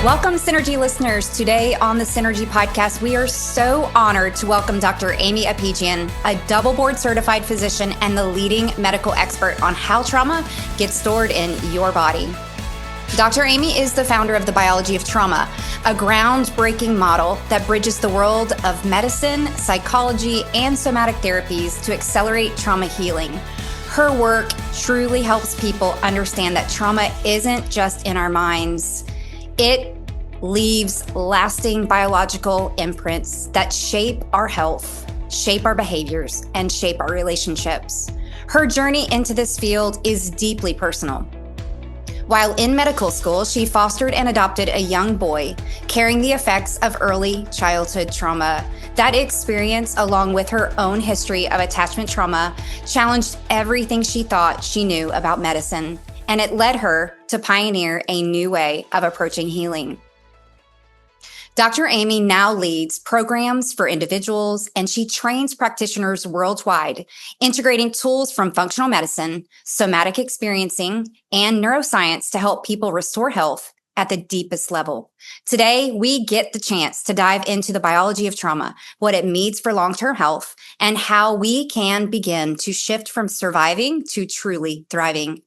Welcome, Synergy listeners. Today on the Synergy podcast, we are so honored to welcome Dr. Aimie Apigian, a double board certified physician and the leading medical expert on how trauma gets stored in your body. Dr. Aimie is the founder of the Biology of Trauma, a groundbreaking model that bridges the world of medicine, psychology, and somatic therapies to accelerate trauma healing. Her work truly helps people understand that trauma isn't just in our minds. It leaves lasting biological imprints that shape our health, shape our behaviors, and shape our relationships. Her journey into this field is deeply personal. While in medical school, she fostered and adopted a young boy carrying the effects of early childhood trauma. That experience, along with her own history of attachment trauma, challenged everything she thought she knew about medicine, and it led her to pioneer a new way of approaching healing. Dr. Aimie now leads programs for individuals, and she trains practitioners worldwide, integrating tools from functional medicine, somatic experiencing, and neuroscience to help people restore health at the deepest level. Today, we get the chance to dive into the biology of trauma, what it means for long-term health, and how we can begin to shift from surviving to truly thriving.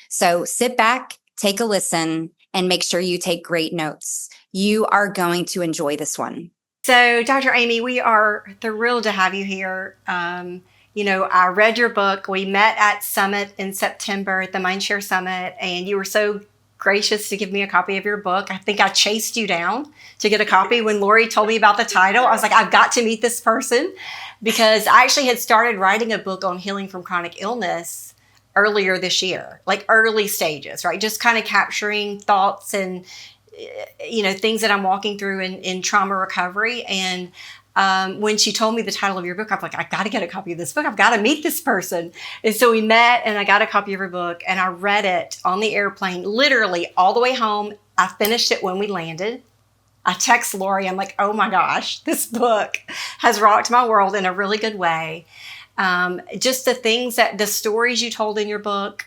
So sit back, take a listen, and make sure you take great notes. You are going to enjoy this one. So, Dr. Aimie, we are thrilled to have you here. I read your book. We met at Summit in September at the Mindshare Summit, and you were so gracious to give me a copy of your book. I think I chased you down to get a copy when Lori told me about the title. I was like, I've got to meet this person, because I actually had started writing a book on healing from chronic illness earlier this year, like early stages, right? Just kind of capturing thoughts and, things that I'm walking through in trauma recovery. And when she told me the title of your book, I'm like, I got to get a copy of this book. I've got to meet this person. And so we met, and I got a copy of her book, and I read it on the airplane, literally all the way home. I finished it when we landed. I text Lori. I'm like, oh my gosh, this book has rocked my world in a really good way. Just the stories you told in your book,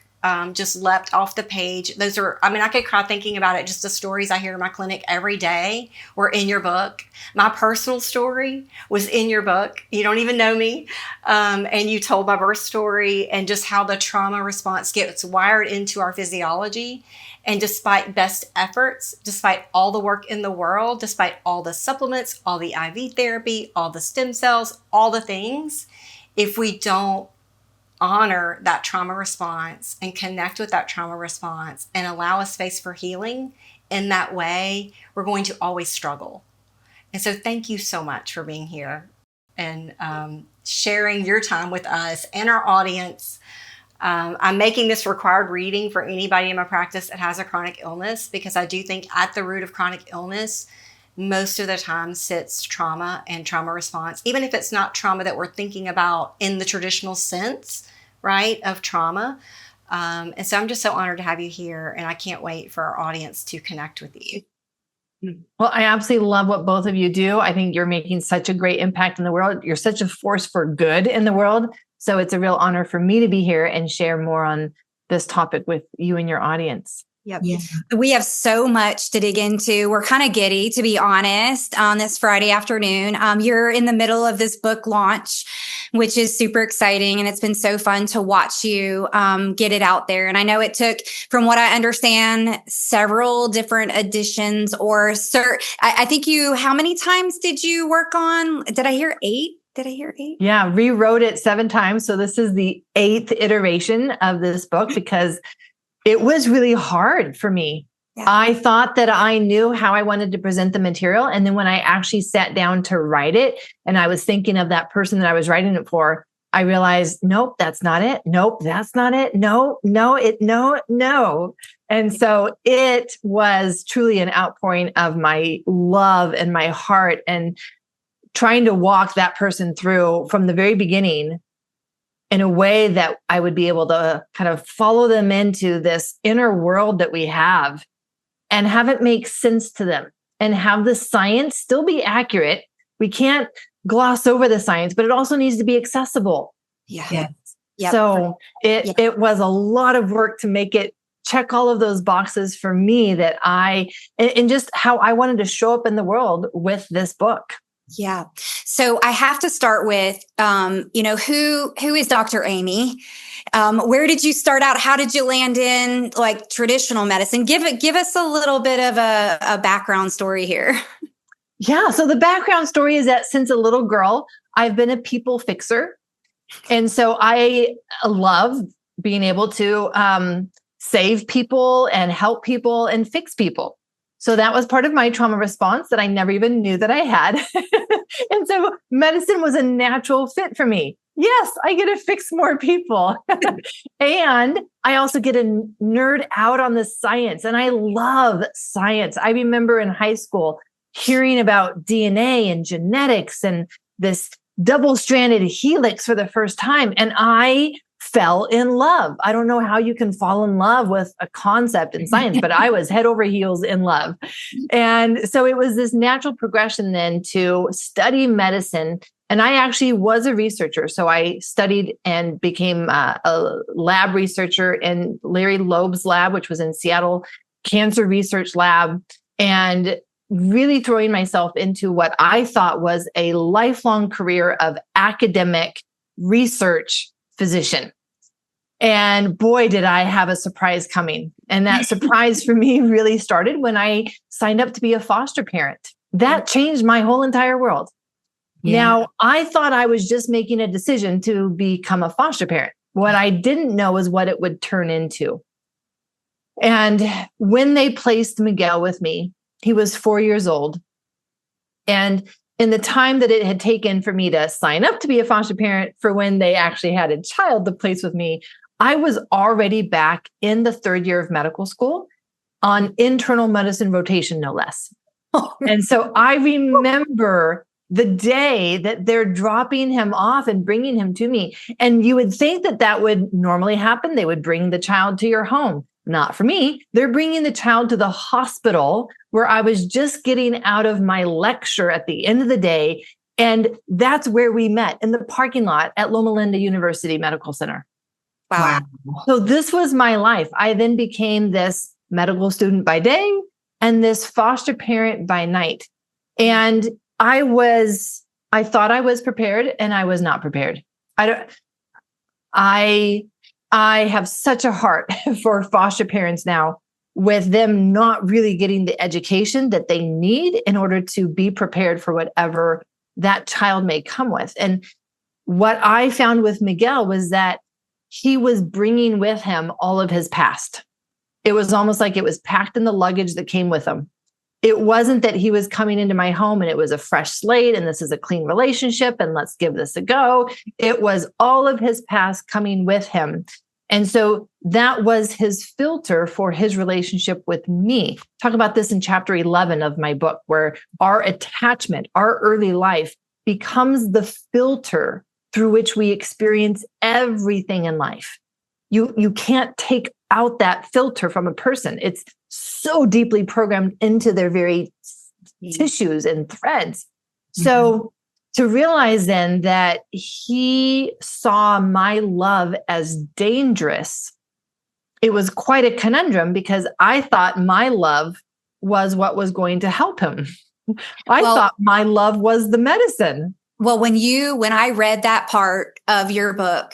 just leapt off the page. I could cry thinking about it. Just the stories I hear in my clinic every day were in your book. My personal story was in your book. You don't even know me. And you told my birth story and just how the trauma response gets wired into our physiology. And despite best efforts, despite all the work in the world, despite all the supplements, all the IV therapy, all the stem cells, all the things, if we don't honor that trauma response and connect with that trauma response and allow a space for healing in that way, we're going to always struggle. And so thank you so much for being here and sharing your time with us and our audience. I'm making this required reading for anybody in my practice that has a chronic illness, because I do think at the root of chronic illness, most of the time sits trauma and trauma response, even if it's not trauma that we're thinking about in the traditional sense, right, of trauma. And so I'm just so honored to have you here, and I can't wait for our audience to connect with you. Well, I absolutely love what both of you do. I think you're making such a great impact in the world. You're such a force for good in the world. So it's a real honor for me to be here and share more on this topic with you and your audience. Yep. Yeah. We have so much to dig into. We're kind of giddy, to be honest, on this Friday afternoon. You're in the middle of this book launch, which is super exciting. And it's been so fun to watch you get it out there. And I know it took, from what I understand, several different editions I think how many times did you work on? Did I hear 8? Did I hear 8? Yeah, rewrote it 7 times. So this is the 8th iteration of this book, because it was really hard for me. Yeah. I thought that I knew how I wanted to present the material. And then when I actually sat down to write it, and I was thinking of that person that I was writing it for, I realized, nope, that's not it. Nope, that's not it. No. And so it was truly an outpouring of my love and my heart, and trying to walk that person through from the very beginning in a way that I would be able to kind of follow them into this inner world that we have and have it make sense to them, and have the science still be accurate. We can't gloss over the science, but it also needs to be accessible. Yeah. Yep. So it was a lot of work to make it check all of those boxes for me that and just how I wanted to show up in the world with this book. Yeah. So I have to start with, who is Dr. Aimie? Where did you start out? How did you land in like traditional medicine? Give us a little bit of a background story here. Yeah. So the background story is that since a little girl, I've been a people fixer. And so I love being able to save people and help people and fix people. So that was part of my trauma response that I never even knew that I had. And so medicine was a natural fit for me. Yes, I get to fix more people. And I also get to nerd out on the science. And I love science. I remember in high school hearing about DNA and genetics and this double-stranded helix for the first time. And I fell in love. I don't know how you can fall in love with a concept in science, but I was head over heels in love. And so it was this natural progression then to study medicine. And I actually was a researcher. So I studied and became a lab researcher in Larry Loeb's lab, which was in Seattle Cancer Research Lab, and really throwing myself into what I thought was a lifelong career of academic research physician. And boy, did I have a surprise coming. And that surprise for me really started when I signed up to be a foster parent. That changed my whole entire world. Yeah. Now, I thought I was just making a decision to become a foster parent. What I didn't know is what it would turn into. And when they placed Miguel with me, he was 4 years old. And in the time that it had taken for me to sign up to be a foster parent for when they actually had a child to place with me, I was already back in the third year of medical school on internal medicine rotation, no less. And so I remember the day that they're dropping him off and bringing him to me. And you would think that that would normally happen. They would bring the child to your home. Not for me. They're bringing the child to the hospital where I was just getting out of my lecture at the end of the day. And that's where we met, in the parking lot at Loma Linda University Medical Center. Wow. So this was my life. I then became this medical student by day and this foster parent by night. And I thought I was prepared, and I was not prepared. I have such a heart for foster parents now, with them not really getting the education that they need in order to be prepared for whatever that child may come with. And what I found with Miguel was that he was bringing with him all of his past. It was almost like it was packed in the luggage that came with him. It wasn't that he was coming into my home and it was a fresh slate and this is a clean relationship and let's give this a go. It was all of his past coming with him. And so that was his filter for his relationship with me. Talk about this in chapter 11 of my book, where our attachment, our early life, becomes the filter through which we experience everything in life. You can't take out that filter from a person. It's so deeply programmed into their very tissues and threads. So to realize then that he saw my love as dangerous, it was quite a conundrum, because I thought my love was what was going to help him. I thought my love was the medicine. Well, when I read that part of your book,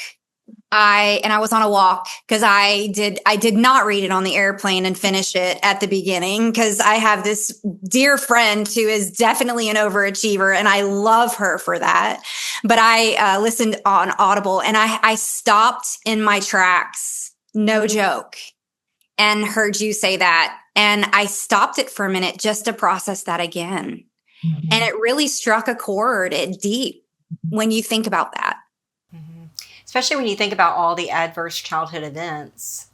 I was on a walk, because I did not read it on the airplane and finish it at the beginning, because I have this dear friend who is definitely an overachiever and I love her for that. But I listened on Audible and I stopped in my tracks, no joke, and heard you say that. And I stopped it for a minute just to process that again. Mm-hmm. And it really struck a chord deep when you think about that. Especially when you think about all the adverse childhood events,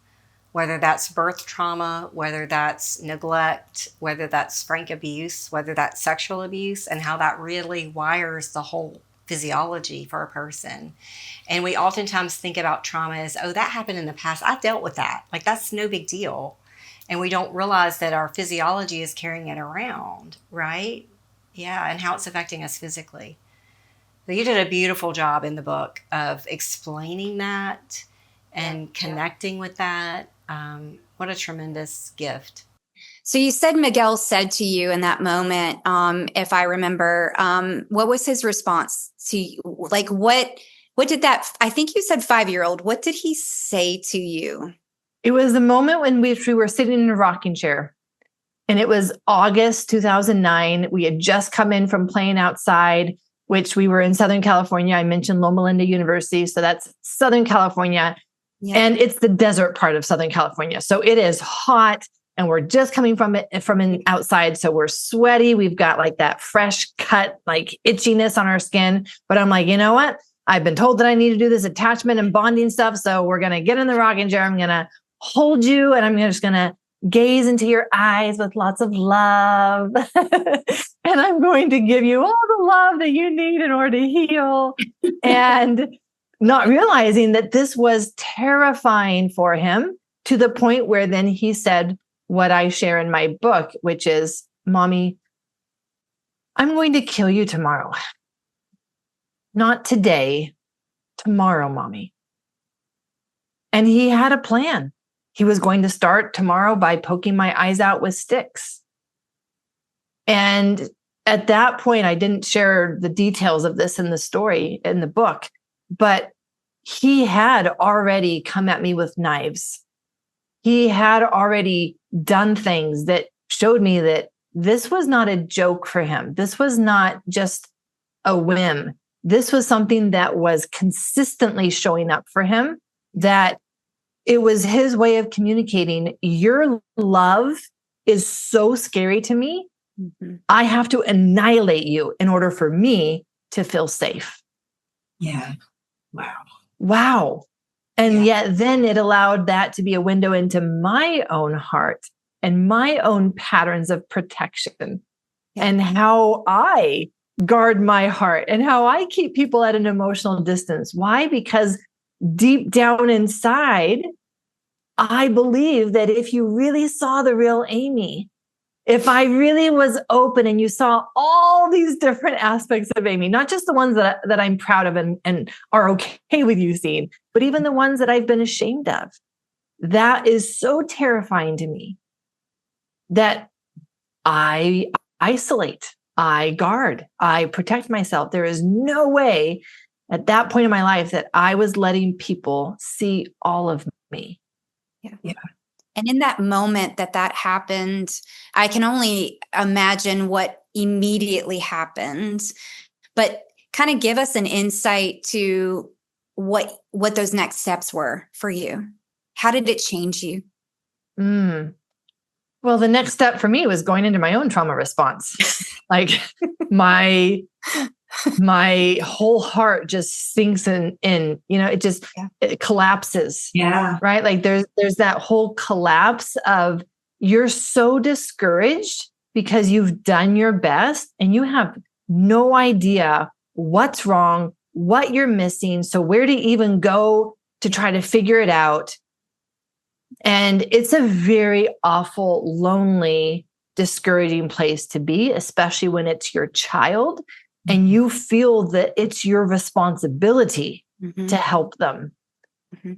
whether that's birth trauma, whether that's neglect, whether that's frank abuse, whether that's sexual abuse, and how that really wires the whole physiology for a person. And we oftentimes think about trauma as, oh, that happened in the past. I dealt with that. Like, that's no big deal. And we don't realize that our physiology is carrying it around, right? Yeah, and how it's affecting us physically. You did a beautiful job in the book of explaining that and connecting with that. What a tremendous gift. So you said Miguel said to you in that moment, if I remember, what was his response to you? Like, what did that, I think you said 5-year-old, what did he say to you? It was the moment when we were sitting in a rocking chair, and it was August 2009. We had just come in from playing outside, which we were in Southern California. I mentioned Loma Linda University. So that's Southern California. Yeah. And it's the desert part of Southern California. So it is hot, and we're just coming from outside. So we're sweaty. We've got like that fresh cut, like itchiness on our skin. But I'm like, you know what? I've been told that I need to do this attachment and bonding stuff. So we're going to get in the rocking chair. I'm going to hold you, and I'm just going to gaze into your eyes with lots of love. And I'm going to give you all the love that you need in order to heal. And not realizing that this was terrifying for him, to the point where then he said what I share in my book, which is, Mommy, I'm going to kill you tomorrow. Not today, tomorrow, Mommy. And he had a plan. He was going to start tomorrow by poking my eyes out with sticks. And at that point, I didn't share the details of this in the story, in the book, but he had already come at me with knives. He had already done things that showed me that this was not a joke for him. This was not just a whim. This was something that was consistently showing up for him, that it was his way of communicating, your love is so scary to me. Mm-hmm. I have to annihilate you in order for me to feel safe. Yeah. Wow. And yet then it allowed that to be a window into my own heart and my own patterns of protection and how I guard my heart and how I keep people at an emotional distance. Why? Because deep down inside, I believe that if you really saw the real Aimie, if I really was open and you saw all these different aspects of Aimie, not just the ones that I'm proud of and are okay with you seeing, but even the ones that I've been ashamed of, that is so terrifying to me that I isolate, I guard, I protect myself. There is no way at that point in my life that I was letting people see all of me. Yeah. And in that moment that happened, I can only imagine what immediately happened, but kind of give us an insight to what those next steps were for you. How did it change you? Well, the next step for me was going into my own trauma response. Like my whole heart just sinks in, it collapses. Yeah. Right. Like there's that whole collapse of, you're so discouraged because you've done your best and you have no idea what's wrong, what you're missing. So where to even go to try to figure it out. And it's a very awful, lonely, discouraging place to be, especially when it's your child and you feel that it's your responsibility to help them.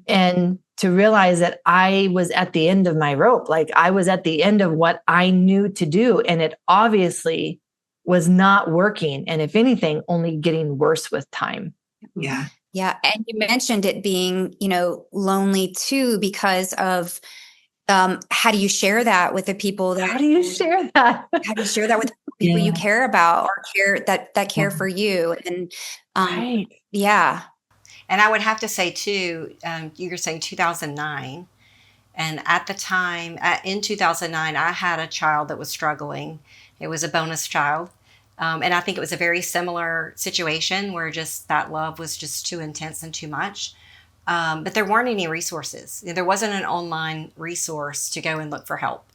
And to realize that I was at the end of my rope, like I was at the end of what I knew to do. And it obviously was not working. And if anything, only getting worse with time. Yeah. Yeah. And you mentioned it being, lonely too, because of how do you share that with the people How do you share that? How do you share that with people you care about or care that care for you? And right. Yeah. And I would have to say too, you were saying 2009. And at the time, in 2009, I had a child that was struggling. It was a bonus child. And I think it was a very similar situation where just that love was just too intense and too much. But there weren't any resources. There wasn't an online resource to go and look for help,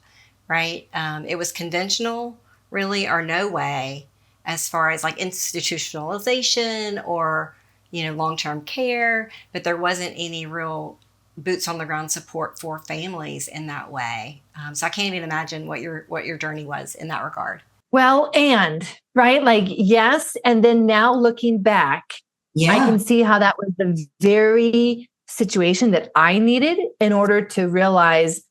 right? It was conventional, really, or no way, as far as like institutionalization or, long-term care. But there wasn't any real boots on the ground support for families in that way. So I can't even imagine what your journey was in that regard. Well, and right, like, yes. And then now looking back, I can see how that was the very situation that I needed in order to realize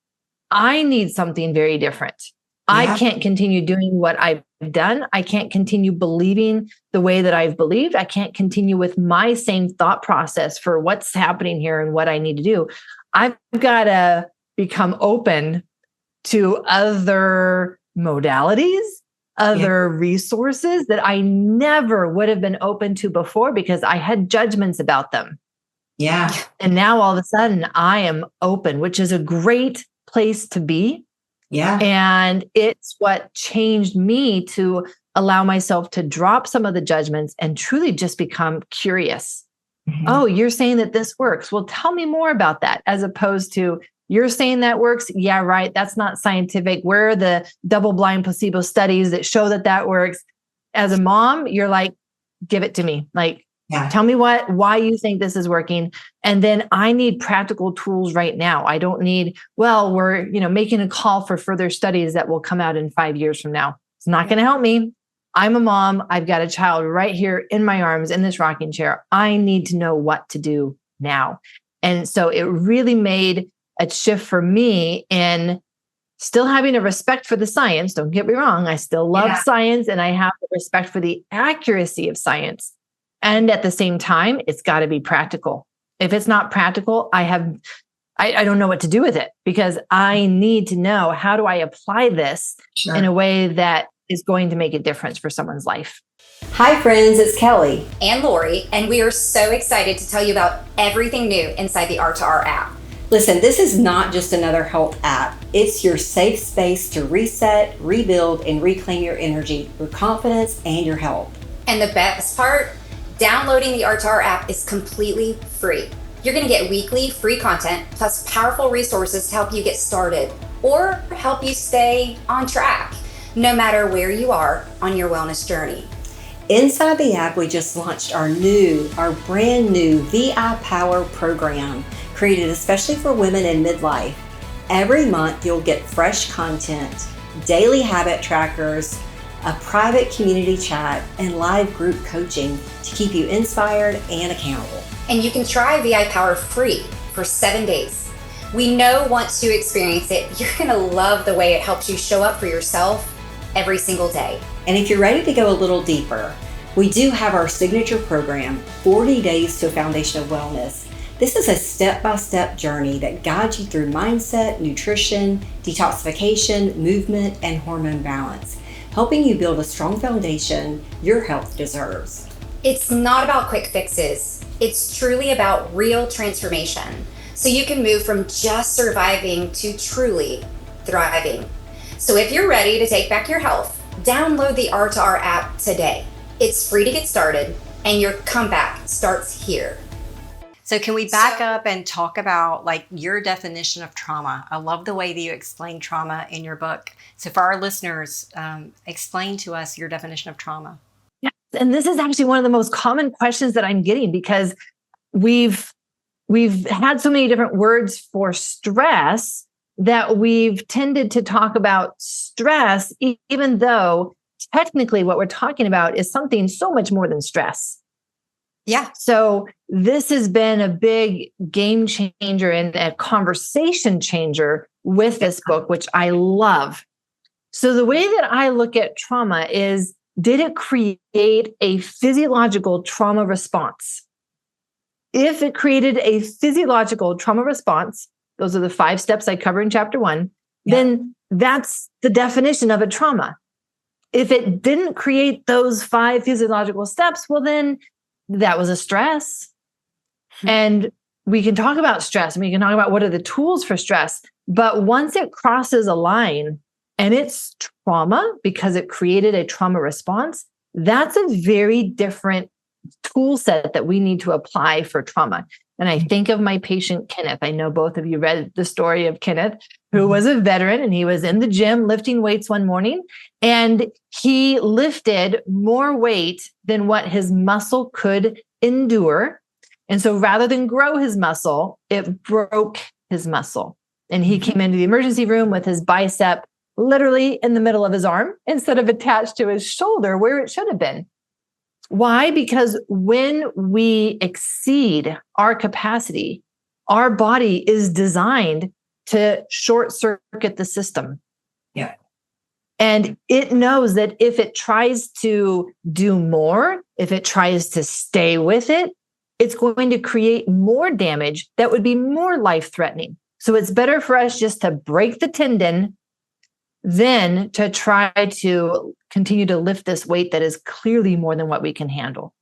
I need something very different. I can't continue doing what I've done. I can't continue believing the way that I've believed. I can't continue with my same thought process for what's happening here and what I need to do. I've got to become open to other modalities, other resources that I never would have been open to before because I had judgments about them. Yeah. And now all of a sudden I am open, which is a great place to be. Yeah. And it's what changed me to allow myself to drop some of the judgments and truly just become curious. Mm-hmm. Oh, you're saying that this works. Well, tell me more about that, as opposed to you're saying that works. Yeah, right. That's not scientific. Where are the double-blind placebo studies that show that that works? As a mom, you're like, give it to me. Like, tell me why you think this is working. And then I need practical tools right now. I don't need, well, we're, making a call for further studies that will come out in 5 years from now. It's not going to help me. I'm a mom. I've got a child right here in my arms in this rocking chair. I need to know what to do now. And so it really made a shift for me in still having a respect for the science. Don't get me wrong. I still love science and I have respect for the accuracy of science. And at the same time, it's got to be practical. If it's not practical, I don't know what to do with it because I need to know, how do I apply this in a way that is going to make a difference for someone's life? Hi friends, it's Kelly and Lori, and we are so excited to tell you about everything new inside the R2R app. Listen, this is not just another health app. It's your safe space to reset, rebuild, and reclaim your energy, your confidence, and your health. And the best part, downloading the R2R app is completely free. You're going to get weekly free content plus powerful resources to help you get started or help you stay on track, no matter where you are on your wellness journey. Inside the app, we just launched our brand new VI Power program, created especially for women in midlife. Every month, you'll get fresh content, daily habit trackers, a private community chat, and live group coaching to keep you inspired and accountable. And you can try VI Power free for 7 days. We know once you experience it, you're gonna love the way it helps you show up for yourself every single day. And if you're ready to go a little deeper, we do have our signature program, 40 Days to a Foundation of Wellness. This is a step-by-step journey that guides you through mindset, nutrition, detoxification, movement, and hormone balance, helping you build a strong foundation your health deserves. It's not about quick fixes. It's truly about real transformation. So you can move from just surviving to truly thriving. So if you're ready to take back your health, download the R2R app today. It's free to get started and your comeback starts here. So can we back up and talk about your definition of trauma? I love the way that you explain trauma in your book. So for our listeners, explain to us your definition of trauma. Yeah. And this is actually one of the most common questions that I'm getting because we've had so many different words for stress that we've tended to talk about stress, even though technically what we're talking about is something so much more than stress. Yeah. So this has been a big game changer and a conversation changer with this book, which I love. So the way that I look at trauma is, did it create a physiological trauma response? If it created a physiological trauma response, those are the 5 steps I cover in chapter 1, then that's the definition of a trauma. If it didn't create those 5 physiological steps, well, then that was a stress. And we can talk about stress and we can talk about what are the tools for stress. But once it crosses a line and it's trauma because it created a trauma response, that's a very different tool set that we need to apply for trauma. And I think of my patient, Kenneth. I know both of you read the story of Kenneth, who was a veteran, and he was in the gym lifting weights one morning, and he lifted more weight than what his muscle could endure. And so rather than grow his muscle, it broke his muscle. And he came into the emergency room with his bicep literally in the middle of his arm instead of attached to his shoulder where it should have been. Why? Because when we exceed our capacity, our body is designed to short circuit the system. Yeah. And it knows that if it tries to do more, if it tries to stay with it, it's going to create more damage that would be more life-threatening. So it's better for us just to break the tendon than to try to continue to lift this weight that is clearly more than what we can handle.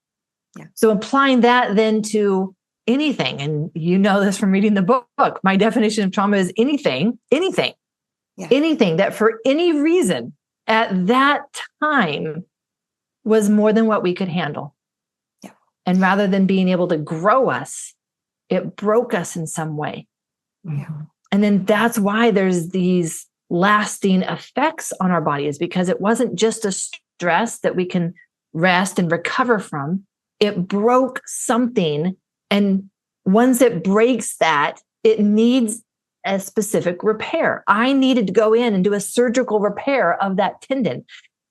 Yeah. So applying that then to anything, and you know this from reading the book, my definition of trauma is anything that for any reason at that time was more than what we could handle. Yeah. And rather than being able to grow us, it broke us in some way. Yeah. And then that's why there's these lasting effects on our body, is because it wasn't just a stress that we can rest and recover from. It broke something. And once it breaks that, it needs a specific repair. I needed to go in and do a surgical repair of that tendon.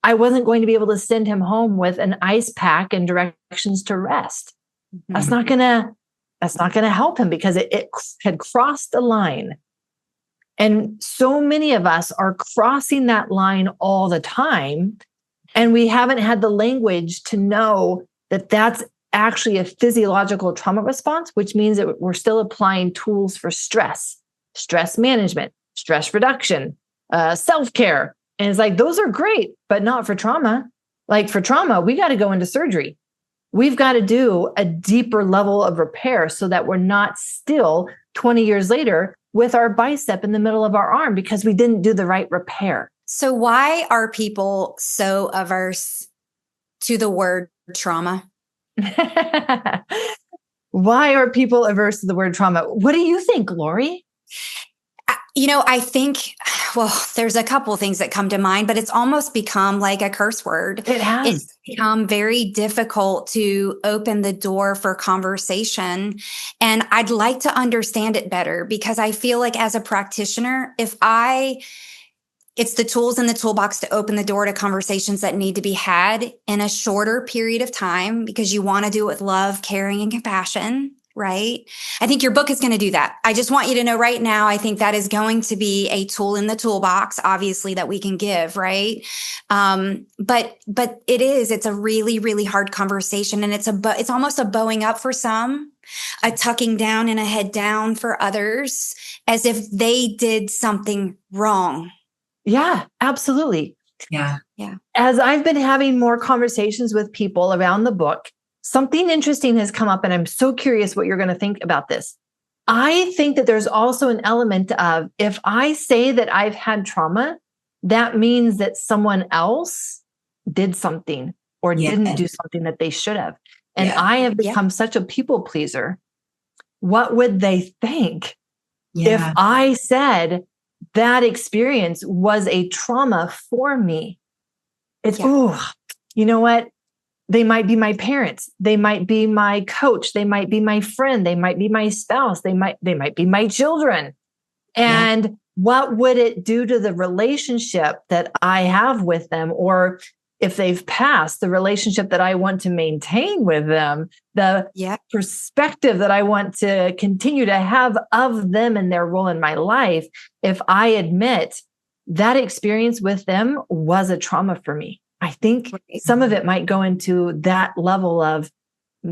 I wasn't going to be able to send him home with an ice pack and directions to rest. Mm-hmm. That's not gonna help him, because it had crossed a line. And so many of us are crossing that line all the time, and we haven't had the language to know that that's actually a physiological trauma response, which means that we're still applying tools for stress management, stress reduction, self-care. And it's like, those are great, but not for trauma. Like for trauma, we got to go into surgery. We've got to do a deeper level of repair so that we're not still 20 years later with our bicep in the middle of our arm because we didn't do the right repair. So why are people so averse to the word trauma? Why are people averse to the word trauma? What do you think, Lori? I think, there's a couple of things that come to mind, but it's almost become like a curse word. It has. It's become very difficult to open the door for conversation. And I'd like to understand it better, because I feel like as a practitioner, it's the tools in the toolbox to open the door to conversations that need to be had in a shorter period of time, because you want to do it with love, caring, and compassion. Right? I think your book is going to do that. I just want you to know right now, I think that is going to be a tool in the toolbox, obviously, that we can give, right? But it's a really, really hard conversation. And it's almost a bowing up for some, a tucking down and a head down for others, as if they did something wrong. Yeah, absolutely. Yeah. Yeah. As I've been having more conversations with people around the book, something interesting has come up, and I'm so curious what you're going to think about this. I think that there's also an element of, if I say that I've had trauma, that means that someone else did something or didn't do something that they should have. And I have become such a people pleaser. What would they think if I said that experience was a trauma for me? It's, you know what? They might be my parents. They might be my coach. They might be my friend. They might be my spouse. They might be my children. And what would it do to the relationship that I have with them? Or if they've passed, the relationship that I want to maintain with them, the perspective that I want to continue to have of them and their role in my life, if I admit that experience with them was a trauma for me. I think some of it might go into that level of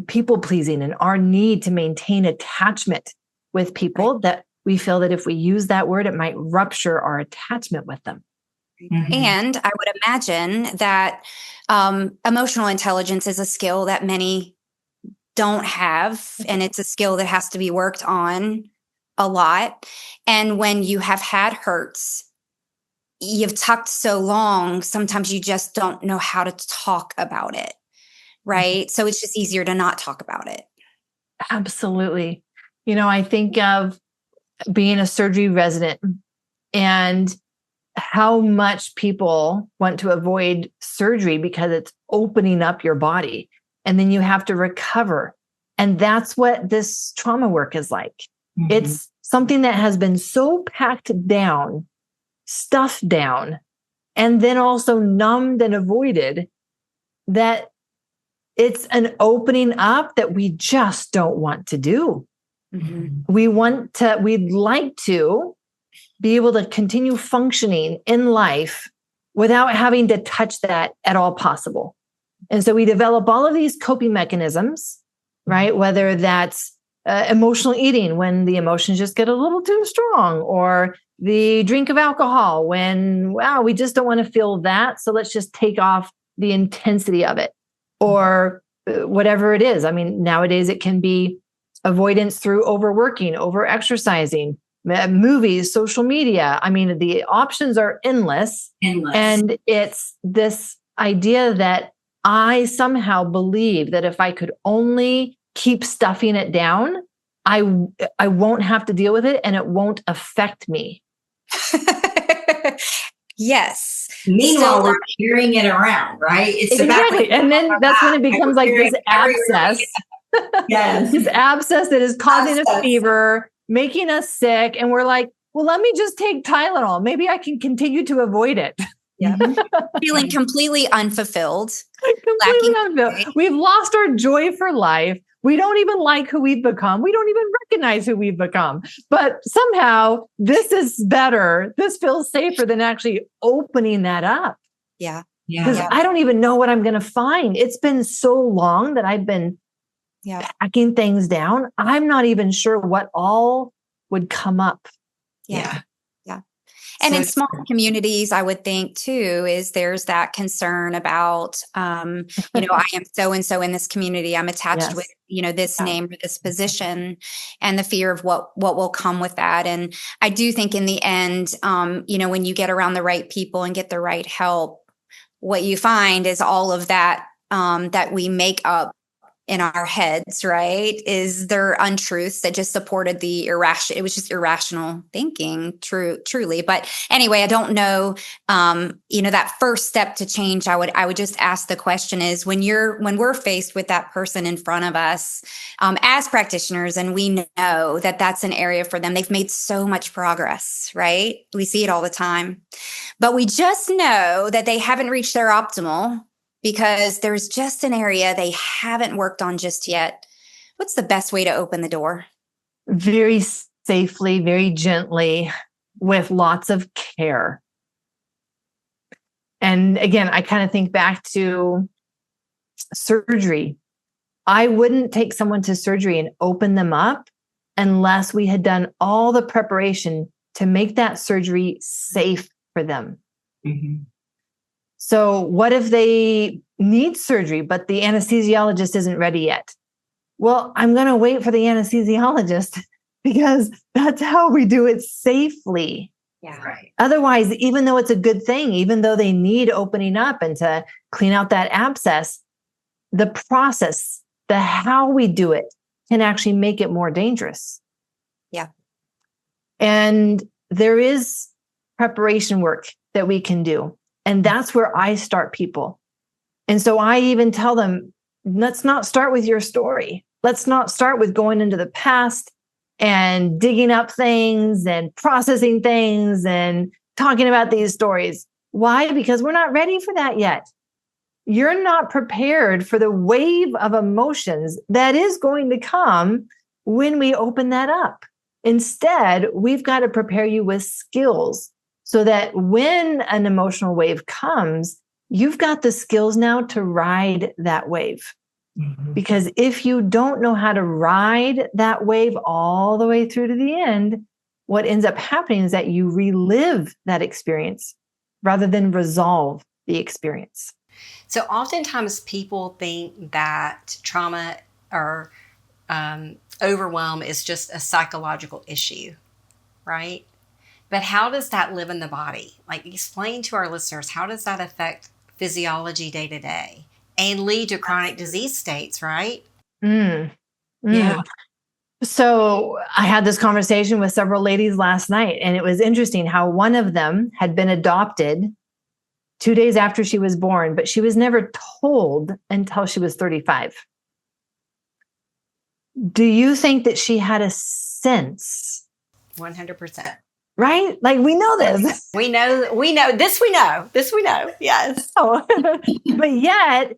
people pleasing and our need to maintain attachment with people, that we feel that if we use that word, it might rupture our attachment with them. Mm-hmm. And I would imagine that emotional intelligence is a skill that many don't have, and it's a skill that has to be worked on a lot. And when you have had hurts, you've tucked so long, sometimes you just don't know how to talk about it, right? So it's just easier to not talk about it. Absolutely. I think of being a surgery resident and how much people want to avoid surgery because it's opening up your body and then you have to recover. And that's what this trauma work is like. Mm-hmm. It's something that has been so packed down, stuffed down, and then also numbed and avoided, that it's an opening up that we just don't want to do. Mm-hmm. We'd like to be able to continue functioning in life without having to touch that at all possible. And so we develop all of these coping mechanisms, right? Whether that's emotional eating when the emotions just get a little too strong, or the drink of alcohol when, wow, we just don't want to feel that. So let's just take off the intensity of it, or whatever it is. I mean, nowadays it can be avoidance through overworking, over-exercising, movies, social media. I mean, the options are endless. And it's this idea that I somehow believe that if I could only keep stuffing it down, I won't have to deal with it and it won't affect me. Yes. Meanwhile, we're carrying it around, right? It's exactly. And then that's when it becomes like this abscess. Yes. This abscess that is causing a fever, making us sick. And we're like, well, let me just take Tylenol. Maybe I can continue to avoid it. Yeah. Feeling completely unfulfilled. Completely unfulfilled. We've lost our joy for life. We don't even like who we've become. We don't even recognize who we've become. But somehow this is better. This feels safer than actually opening that up. Yeah. Because I don't even know what I'm going to find. It's been so long that I've been packing things down. I'm not even sure what all would come up. Yeah. And in small communities, I would think too, is there's that concern about, I am so-and-so in this community. I'm attached with, this name or this position, and the fear of what will come with that. And I do think in the end, when you get around the right people and get the right help, what you find is all of that, that we make up in our heads, right, is their untruths that just supported the irrational. It was just irrational thinking, truly. But anyway, I don't know, that first step to change, I would just ask the question is when we're faced with that person in front of us, as practitioners, and we know that that's an area for them, they've made so much progress, right? We see it all the time, but we just know that they haven't reached their optimal, because there's just an area they haven't worked on just yet. What's the best way to open the door? Very safely, very gently, with lots of care. And again, I kind of think back to surgery. I wouldn't take someone to surgery and open them up unless we had done all the preparation to make that surgery safe for them. Mm-hmm. So what if they need surgery, but the anesthesiologist isn't ready yet? Well, I'm going to wait for the anesthesiologist because that's how we do it safely. Yeah. Right. Otherwise, even though it's a good thing, even though they need opening up and to clean out that abscess, the process, the how we do it can actually make it more dangerous. Yeah. And there is preparation work that we can do. And that's where I start people. And so I even tell them, let's not start with your story. Let's not start with going into the past and digging up things and processing things and talking about these stories. Why? Because we're not ready for that yet. You're not prepared for the wave of emotions that is going to come when we open that up. Instead, we've got to prepare you with skills so that when an emotional wave comes, you've got the skills now to ride that wave. Mm-hmm. Because if you don't know how to ride that wave all the way through to the end, what ends up happening is that you relive that experience rather than resolve the experience. So oftentimes people think that trauma or overwhelm is just a psychological issue, right? But how does that live in the body? Like, explain to our listeners, how does that affect physiology day to day and lead to chronic disease states, right? Yeah. So I had this conversation with several ladies last night, and it was interesting how one of them had been adopted 2 days after she was born, but she was never told until she was 35. Do you think that she had a sense? 100%. Right? Like, we know this. We know, this we know. Yes. But yet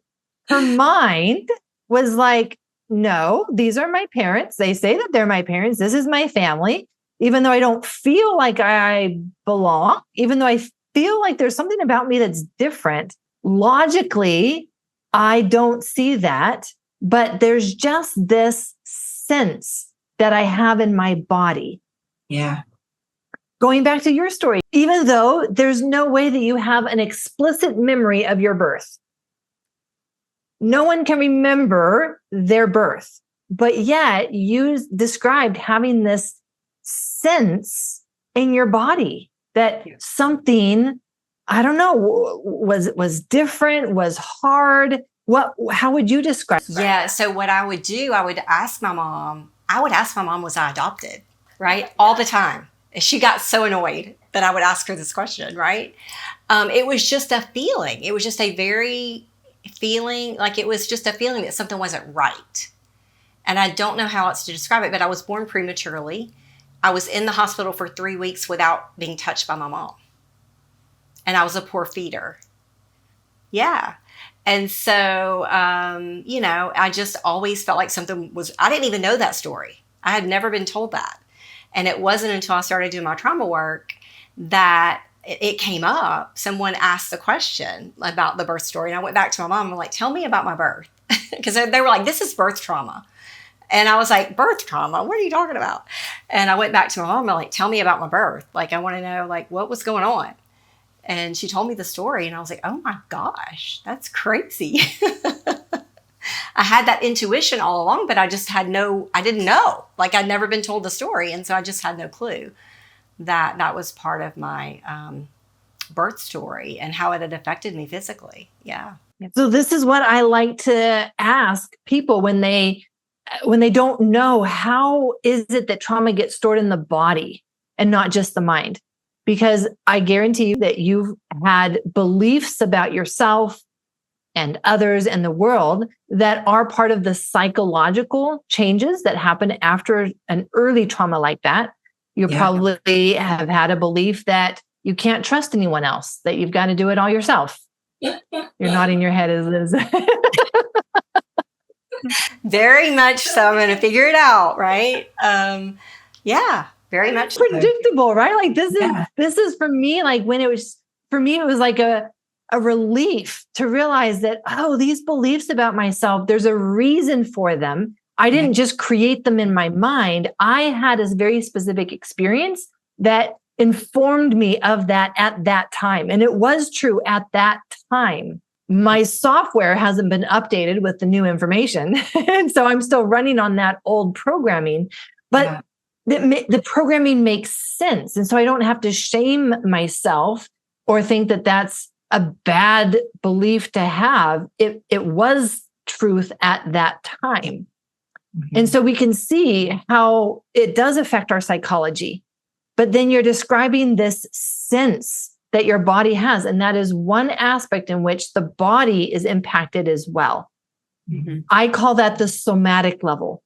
her mind was like, no, these are my parents. They say that they're my parents. This is my family. Even though I don't feel like I belong, even though I feel like there's something about me that's different, logically, I don't see that. But there's just this sense that I have in my body. Yeah. Going back to your story, even though there's no way that you have an explicit memory of your birth, no one can remember their birth, but yet you described having this sense in your body that something, I don't know, was different, was hard. How would you describe that? Yeah. So what I would do, I would ask my mom, was I adopted? Right? All the time. She got so annoyed that I would ask her this question, right? It was just a feeling. It was just a very feeling, like it was just a feeling that something wasn't right. And I don't know how else to describe it, but I was born prematurely. I was in the hospital for 3 weeks without being touched by my mom. And I was a poor feeder. Yeah. And so, I just always felt like something was, I didn't even know that story. I had never been told that. And it wasn't until I started doing my trauma work that it came up. Someone asked the question about the birth story. And I went back to my mom and I'm like, tell me about my birth. Because they were like, this is birth trauma. And I was like, birth trauma? What are you talking about? And I went back to my mom and I'm like, tell me about my birth. Like, I want to know, like, what was going on? And she told me the story and I was like, oh my gosh, that's crazy. I had that intuition all along, but I didn't know. Like, I'd never been told the story. And so I just had no clue that that was part of my birth story and how it had affected me physically. Yeah. So this is what I like to ask people when they don't know, how is it that trauma gets stored in the body and not just the mind? Because I guarantee you that you've had beliefs about yourself and others and the world that are part of the psychological changes that happen after an early trauma like that. You probably have had a belief that you can't trust anyone else, that you've got to do it all yourself. You're nodding your head as Liz. Very much so. I'm going to figure it out, right? Yeah, very much predictable, right? Like this is for me, like when it was, for me, it was like a relief to realize that, oh, these beliefs about myself, there's a reason for them. I didn't just create them in my mind. I had a very specific experience that informed me of that at that time. And it was true at that time. My software hasn't been updated with the new information. And so I'm still running on that old programming, but the programming makes sense. And so I don't have to shame myself or think that that's a bad belief to have. It was truth at that time. Mm-hmm. And so we can see how it does affect our psychology. But then you're describing this sense that your body has. And that is one aspect in which the body is impacted as well. Mm-hmm. I call that the somatic level,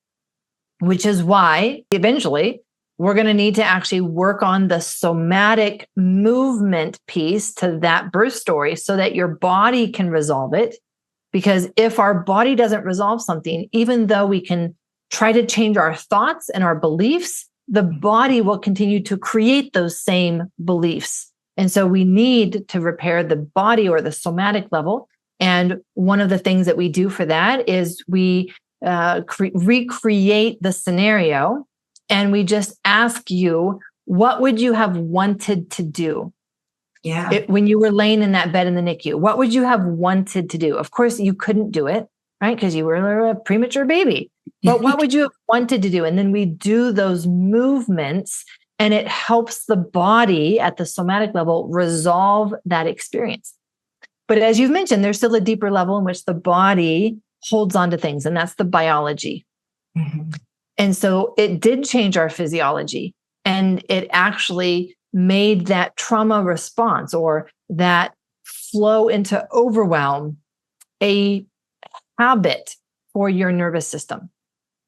which is why eventually we're going to need to actually work on the somatic movement piece to that birth story so that your body can resolve it. Because if our body doesn't resolve something, even though we can try to change our thoughts and our beliefs, the body will continue to create those same beliefs. And so we need to repair the body or the somatic level. And one of the things that we do for that is we recreate the scenario. And we just ask you, what would you have wanted to do? Yeah. When you were laying in that bed in the NICU, what would you have wanted to do? Of course, you couldn't do it, right? Because you were a premature baby. But what would you have wanted to do? And then we do those movements, and it helps the body at the somatic level resolve that experience. But as you've mentioned, there's still a deeper level in which the body holds on to things, and that's the biology. Mm-hmm. And so it did change our physiology, and it actually made that trauma response or that flow into overwhelm a habit for your nervous system,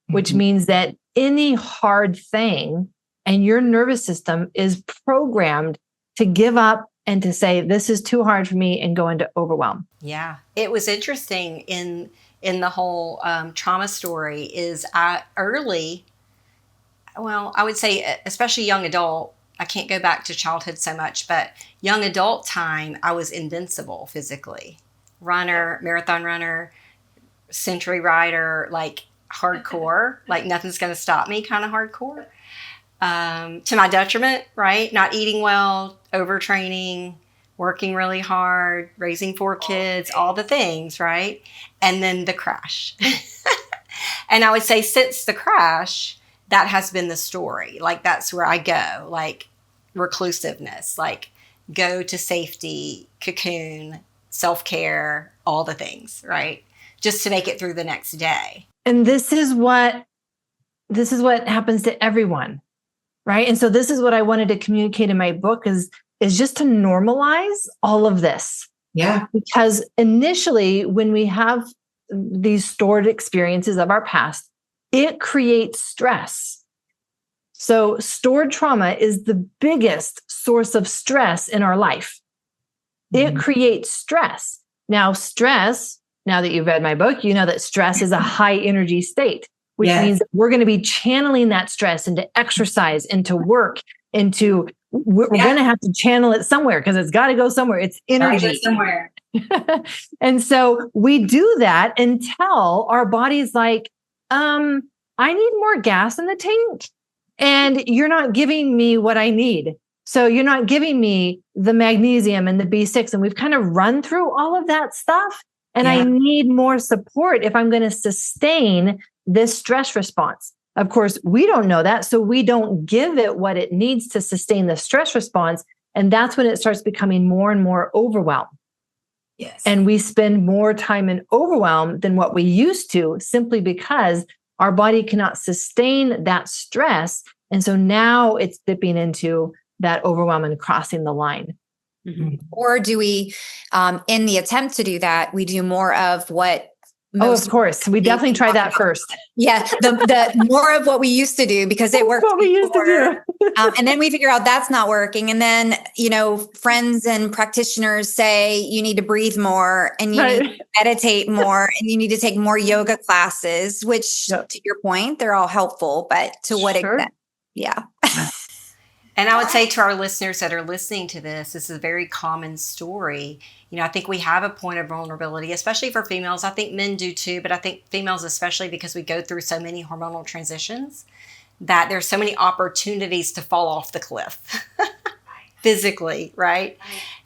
which means that any hard thing and your nervous system is programmed to give up and to say, this is too hard for me, and go into overwhelm. Yeah. It was interesting in in the whole trauma story is I would say, especially young adult, I can't go back to childhood so much, but young adult time, I was invincible physically. Runner, marathon runner, century rider, like hardcore, like nothing's going to stop me kind of hardcore. To my detriment, right? Not eating well, overtraining, working really hard, raising 4 kids, all the things, right? And then the crash. And I would say since the crash, that has been the story. Like that's where I go, like reclusiveness, like go to safety, cocoon, self-care, all the things, right? Just to make it through the next day. And this is what happens to everyone, right? And so this is what I wanted to communicate in my book is just to normalize all of this. Yeah. Because initially, when we have these stored experiences of our past, it creates stress. So stored trauma is the biggest source of stress in our life. It creates stress. Now that you've read my book, you know that stress is a high energy state, which means that we're going to be channeling that stress into exercise, into work, we're going to have to channel it somewhere because it's got to go somewhere. It's energy somewhere. And so we do that until our body's like, I need more gas in the tank and you're not giving me what I need. So you're not giving me the magnesium and the B6. And we've kind of run through all of that stuff. And I need more support if I'm going to sustain this stress response. Of course, we don't know that. So we don't give it what it needs to sustain the stress response. And that's when it starts becoming more and more overwhelmed. Yes. And we spend more time in overwhelm than what we used to, simply because our body cannot sustain that stress. And so now it's dipping into that overwhelm and crossing the line. Mm-hmm. Or do we, in the attempt to do that, we do more of what of course. We definitely try that first. Yeah. The more of what we used to do because it worked. What we used to do. And then we figure out that's not working. And then, friends and practitioners say you need to breathe more and you need to meditate more and you need to take more yoga classes, which to your point, they're all helpful, but to what extent? Yeah. And I would say to our listeners that are listening to this is a very common story. I think we have a point of vulnerability, especially for females. I think men do too, but I think females especially because we go through so many hormonal transitions that there's so many opportunities to fall off the cliff physically, right?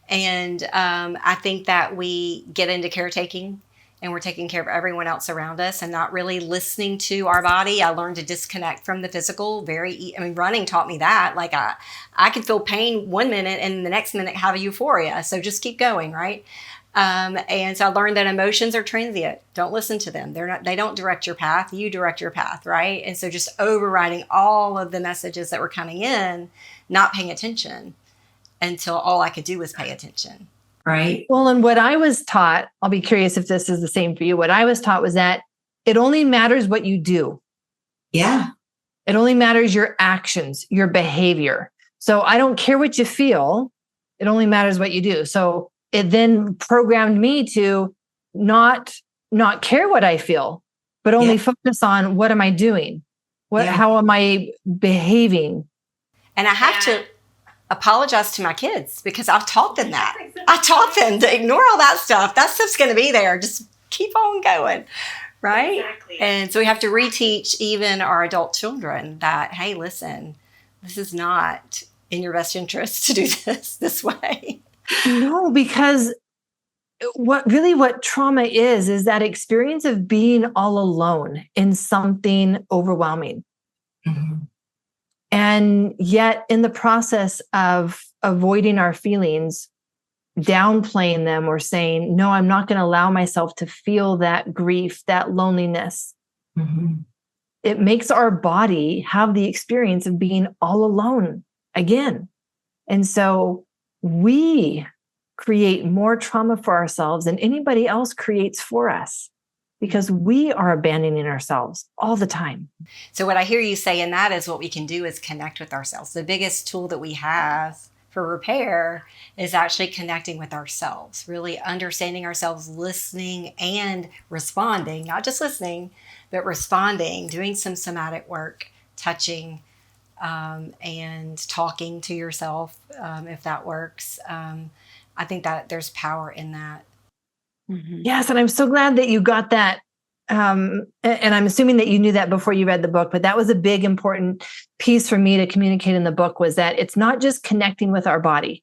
And I think that we get into caretaking and we're taking care of everyone else around us and not really listening to our body. I learned to disconnect from the physical. Running taught me that. Like I could feel pain one minute and the next minute have a euphoria. So just keep going, right? And so I learned that emotions are transient. Don't listen to them. They don't direct your path. You direct your path, right? And so just overriding all of the messages that were coming in, not paying attention until all I could do was pay attention. Right. Well, and what I was taught, I'll be curious if this is the same for you. What I was taught was that it only matters what you do. Yeah. It only matters your actions, your behavior. So I don't care what you feel. It only matters what you do. So it then programmed me to not care what I feel, but only focus on what am I doing? How am I behaving? And I have to apologize to my kids because I've taught them that. I taught them to ignore all that stuff. That stuff's going to be there. Just keep on going. Right? Exactly. And so we have to reteach even our adult children that, hey, listen, this is not in your best interest to do this way. No, because what trauma is that experience of being all alone in something overwhelming. Mm-hmm. And yet in the process of avoiding our feelings, downplaying them or saying, no, I'm not going to allow myself to feel that grief, that loneliness. Mm-hmm. It makes our body have the experience of being all alone again. And so we create more trauma for ourselves than anybody else creates for us because we are abandoning ourselves all the time. So what I hear you say in that is what we can do is connect with ourselves. The biggest tool that we have for repair is actually connecting with ourselves, really understanding ourselves, listening and responding, not just listening, but responding, doing some somatic work, touching, and talking to yourself, if that works. I think that there's power in that. Mm-hmm. Yes. And I'm so glad that you got that. And I'm assuming that you knew that before you read the book, but that was a big, important piece for me to communicate in the book, was that it's not just connecting with our body.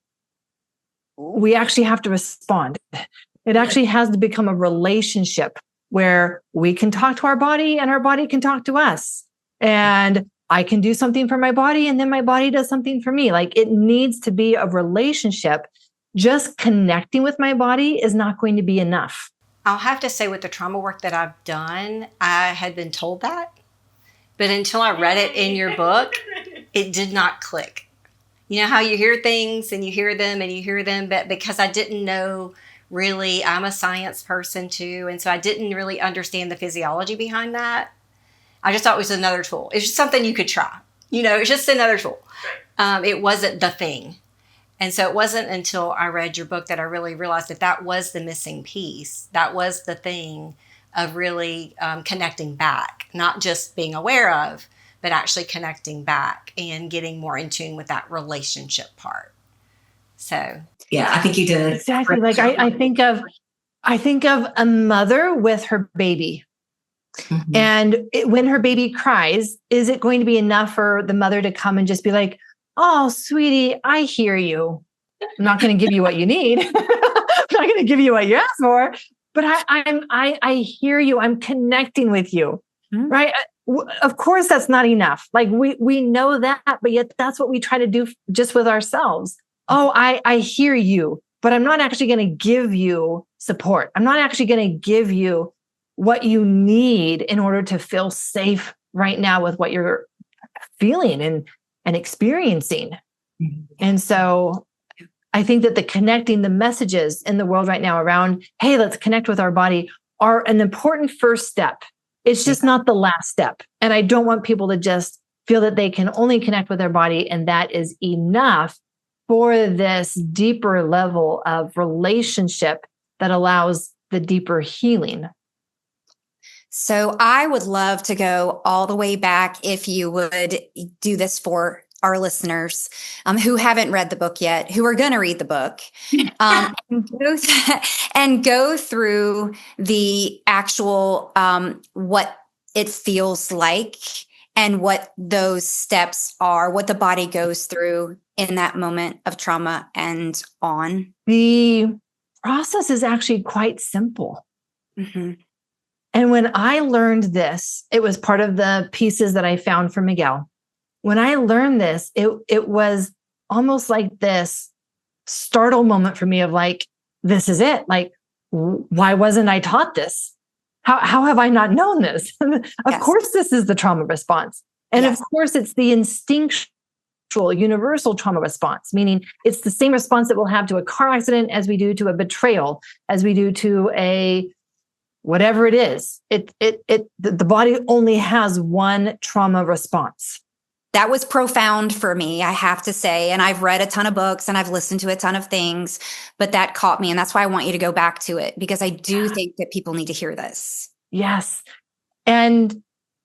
We actually have to respond. It actually has to become a relationship where we can talk to our body and our body can talk to us. And I can do something for my body and then my body does something for me. Like, it needs to be a relationship. Just connecting with my body is not going to be enough. I'll have to say, with the trauma work that I've done, I had been told that, but until I read it in your book, it did not click. You know how you hear things and you hear them and you hear them, but because I didn't know really, I'm a science person too, and so I didn't really understand the physiology behind that. I just thought it was another tool. It's just something you could try. You know, it's just another tool. It wasn't the thing. And so it wasn't until I read your book that I really realized that that was the missing piece. That was the thing of really connecting back, not just being aware of, but actually connecting back and getting more in tune with that relationship part. So Yeah, I think you did it. Exactly. Like I think of a mother with her baby. Mm-hmm. And when her baby cries, is it going to be enough for the mother to come and just be like, "Oh, sweetie, I hear you. I'm not going to give you what you need. I'm not going to give you what you asked for, but I hear you. I'm connecting with you." Mm-hmm. Right? Of course, that's not enough. Like we know that, but yet that's what we try to do just with ourselves. Oh, I hear you, but I'm not actually going to give you support. I'm not actually going to give you what you need in order to feel safe right now with what you're feeling and experiencing. Mm-hmm. And so I think that the connecting the messages in the world right now around, hey, let's connect with our body, are an important first step. It's just not the last step. And I don't want people to just feel that they can only connect with their body and that is enough for this deeper level of relationship that allows the deeper healing. So I would love to go all the way back, if you would do this for our listeners who haven't read the book yet, who are going to read the book, and go through the actual what it feels like and what those steps are, what the body goes through in that moment of trauma and on. The process is actually quite simple. Mm-hmm. And when I learned this, it was part of the pieces that I found for Miguel. When I learned this, it was almost like this startle moment for me of like, this is it. Like, why wasn't I taught this? How have I not known this? Of course, this is the trauma response. And of course, it's the instinctual, universal trauma response, meaning it's the same response that we'll have to a car accident as we do to a betrayal, as we do to a whatever it is. The body only has one trauma response. That was profound for me, I have to say. And I've read a ton of books and I've listened to a ton of things, but that caught me. And that's why I want you to go back to it, because I do think that people need to hear this. Yes. And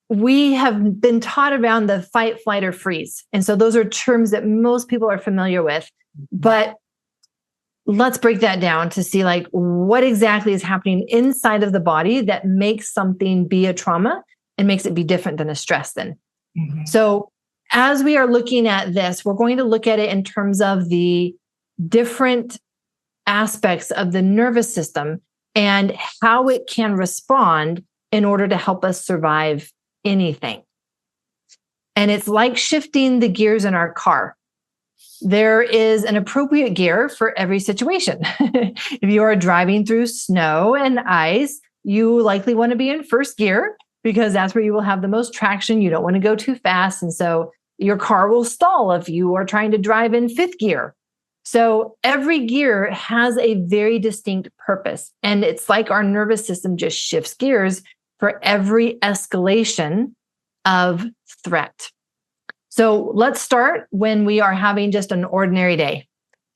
we have been taught around the fight, flight, or freeze. And so those are terms that most people are familiar with. But let's break that down to see like what exactly is happening inside of the body that makes something be a trauma and makes it be different than a stress then. Mm-hmm. So as we are looking at this, we're going to look at it in terms of the different aspects of the nervous system and how it can respond in order to help us survive anything. And it's like shifting the gears in our car. There is an appropriate gear for every situation. If you are driving through snow and ice, you likely want to be in first gear because that's where you will have the most traction. You don't want to go too fast. And so your car will stall if you are trying to drive in fifth gear. So every gear has a very distinct purpose. And it's like our nervous system just shifts gears for every escalation of threat. So let's start when we are having just an ordinary day.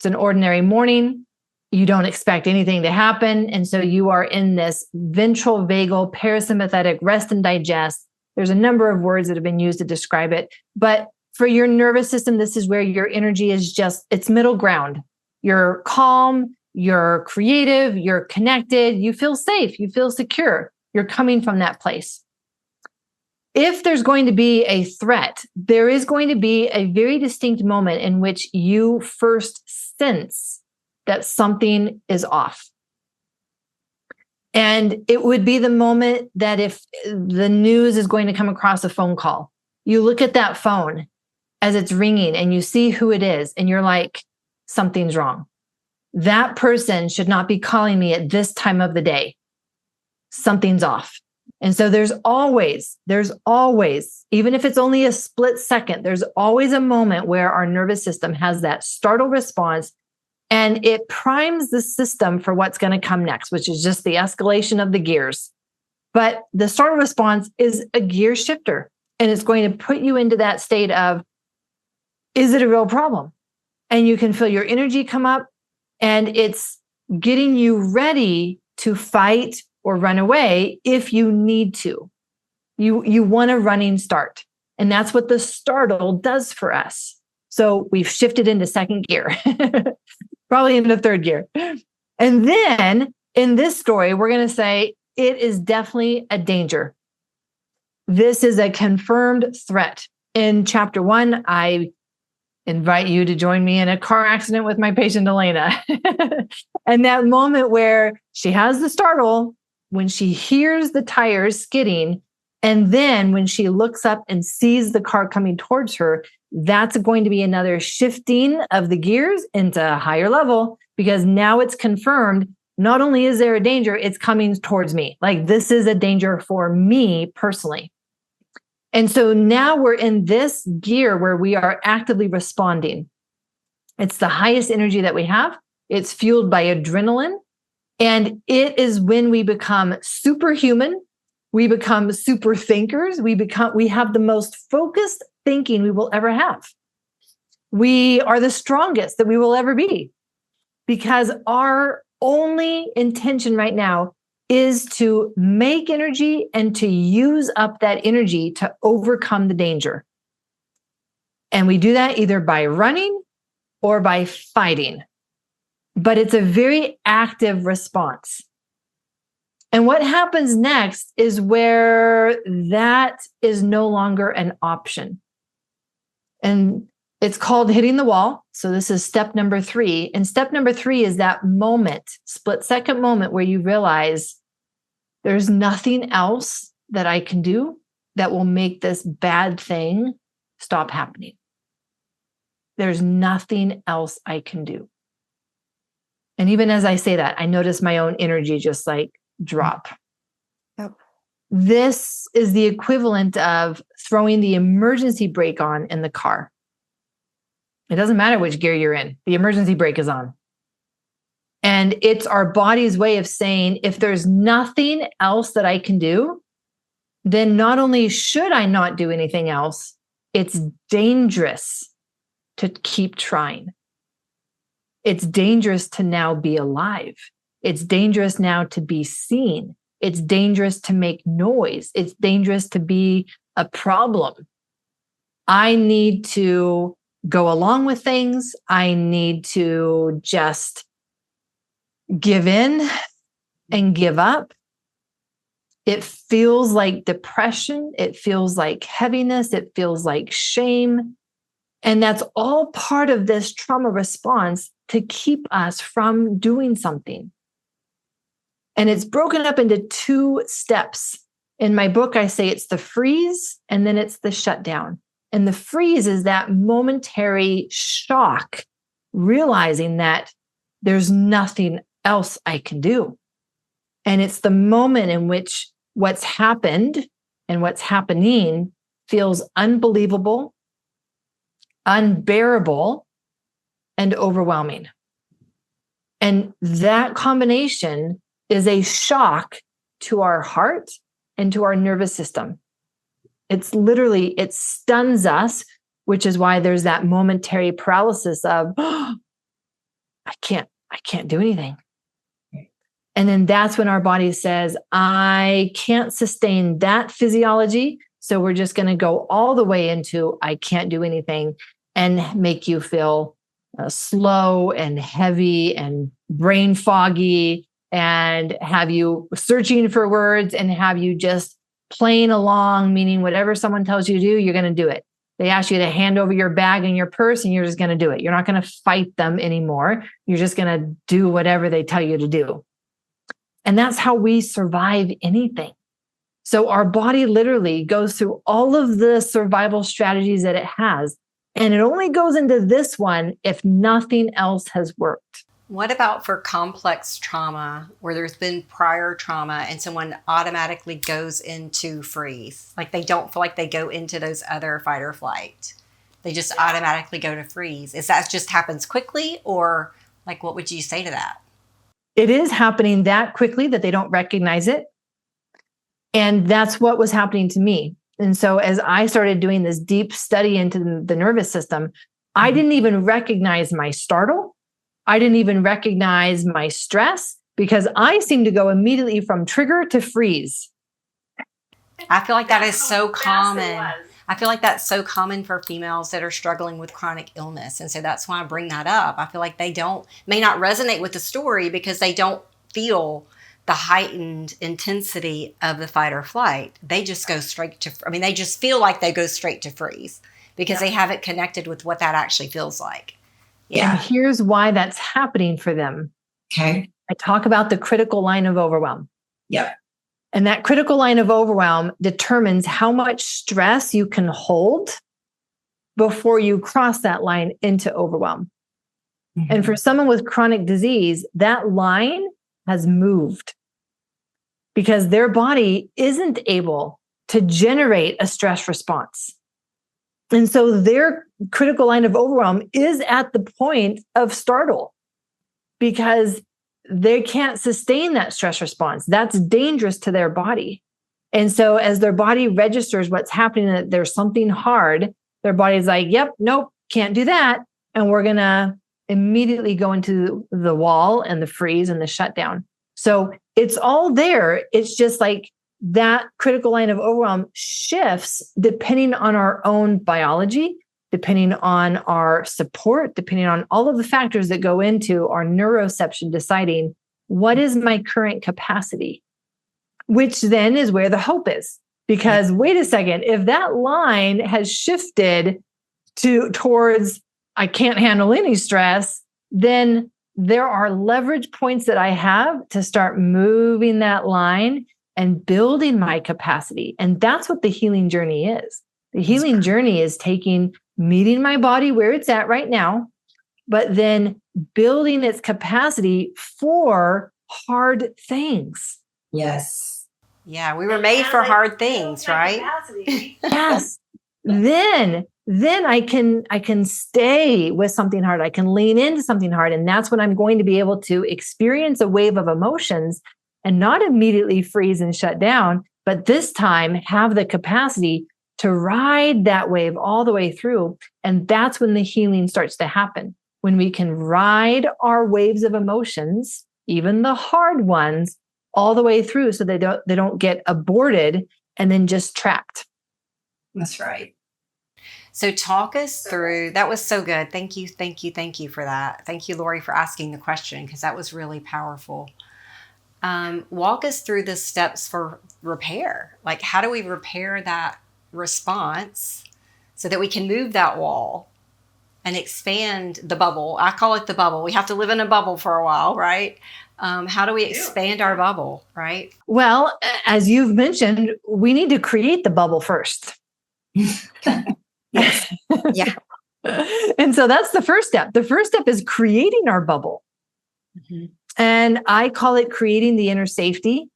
It's an ordinary morning. You don't expect anything to happen. And so you are in this ventral vagal parasympathetic rest and digest. There's a number of words that have been used to describe it. But for your nervous system, this is where your energy is just, it's middle ground. You're calm, you're creative, you're connected, you feel safe, you feel secure. You're coming from that place. If there's going to be a threat, there is going to be a very distinct moment in which you first sense that something is off. And it would be the moment that if the news is going to come across a phone call, you look at that phone as it's ringing and you see who it is and you're like, something's wrong. That person should not be calling me at this time of the day. Something's off. And so there's always, even if it's only a split second, there's always a moment where our nervous system has that startle response and it primes the system for what's going to come next, which is just the escalation of the gears. But the startle response is a gear shifter and it's going to put you into that state of, is it a real problem? And you can feel your energy come up and it's getting you ready to fight or run away if you need to. You want a running start. And that's what the startle does for us. So we've shifted into second gear, probably into third gear. And then in this story, we're going to say it is definitely a danger. This is a confirmed threat. In chapter 1, I invite you to join me in a car accident with my patient, Elena. And that moment where she has the startle, when she hears the tires skidding, and then when she looks up and sees the car coming towards her, that's going to be another shifting of the gears into a higher level, because now it's confirmed, not only is there a danger, it's coming towards me. Like this is a danger for me personally. And so now we're in this gear where we are actively responding. It's the highest energy that we have. It's fueled by adrenaline. And it is when we become superhuman. We become super thinkers. We have the most focused thinking we will ever have. We are the strongest that we will ever be, because our only intention right now is to make energy and to use up that energy to overcome the danger. And we do that either by running or by fighting. But it's a very active response. And what happens next is where that is no longer an option. And it's called hitting the wall. So this is step number 3. And step number 3 is that moment, split second moment where you realize there's nothing else that I can do that will make this bad thing stop happening. There's nothing else I can do. And even as I say that, I notice my own energy just like drop. Yep. This is the equivalent of throwing the emergency brake on in the car. It doesn't matter which gear you're in. The emergency brake is on. And it's our body's way of saying, if there's nothing else that I can do, then not only should I not do anything else, it's dangerous to keep trying. It's dangerous to now be alive. It's dangerous now to be seen. It's dangerous to make noise. It's dangerous to be a problem. I need to go along with things. I need to just give in and give up. It feels like depression. It feels like heaviness. It feels like shame. And that's all part of this trauma response to keep us from doing something. And it's broken up into 2 steps. In my book, I say it's the freeze and then it's the shutdown. And the freeze is that momentary shock, realizing that there's nothing else I can do. And it's the moment in which what's happened and what's happening feels unbelievable, unbearable, and overwhelming. And that combination is a shock to our heart and to our nervous system. It's literally, it stuns us, which is why there's that momentary paralysis of, oh, I can't do anything. And then that's when our body says, I can't sustain that physiology. So we're just going to go all the way into I can't do anything and make you feel slow and heavy and brain foggy and have you searching for words and have you just playing along, meaning whatever someone tells you to do, you're going to do it. They ask you to hand over your bag and your purse and you're just going to do it. You're not going to fight them anymore. You're just going to do whatever they tell you to do. And that's how we survive anything. So our body literally goes through all of the survival strategies that it has. And it only goes into this one if nothing else has worked. What about for complex trauma where there's been prior trauma and someone automatically goes into freeze? Like they don't feel like they go into those other fight or flight. They just automatically go to freeze. Is that just happens quickly, or like what would you say to that? It is happening that quickly that they don't recognize it. And that's what was happening to me. And so as I started doing this deep study into the nervous system, I didn't even recognize my startle. I didn't even recognize my stress because I seemed to go immediately from trigger to freeze. I feel like that is so common. I feel like that's so common for females that are struggling with chronic illness. And so that's why I bring that up. I feel like they may not resonate with the story because they don't feel the heightened intensity of the fight or flight. They just go straight to, they just feel like they go straight to freeze because they haven't connected with what that actually feels like. Yeah. And here's why that's happening for them. Okay. I talk about the critical line of overwhelm. Yep. And that critical line of overwhelm determines how much stress you can hold before you cross that line into overwhelm. Mm-hmm. And for someone with chronic disease, that line has moved because their body isn't able to generate a stress response. And so their critical line of overwhelm is at the point of startle because they can't sustain that stress response. That's dangerous to their body. And so as their body registers what's happening, that there's something hard, their body's like, yep, nope, can't do that. And we're going to immediately go into the wall and the freeze and the shutdown. So it's all there. It's just like that critical line of overwhelm shifts depending on our own biology, depending on our support, depending on all of the factors that go into our neuroception deciding what is my current capacity, which then is where the hope is. Because wait a second, if that line has shifted towards I can't handle any stress, then there are leverage points that I have to start moving that line and building my capacity. And that's what the healing journey is. The healing journey is meeting my body where it's at right now, but then building its capacity for hard things. Yes. Yeah, we were made for hard things, right? Yes. Then I can stay with something hard. I can lean into something hard. And that's when I'm going to be able to experience a wave of emotions and not immediately freeze and shut down, but this time have the capacity to ride that wave all the way through. And that's when the healing starts to happen. When we can ride our waves of emotions, even the hard ones, all the way through so they don't get aborted and then just trapped. That's right. So talk us through, that was so good. Thank you for that. Thank you, Lori, for asking the question because that was really powerful. Walk us through the steps for repair. Like how do we repair that response so that we can move that wall and expand the bubble? I call it the bubble. We have to live in a bubble for a while, right? How do we expand our bubble, right? Well, as you've mentioned, we need to create the bubble first. Yeah. And so that's the first step. The first step is creating our bubble. Mm-hmm. And I call it creating the inner safety,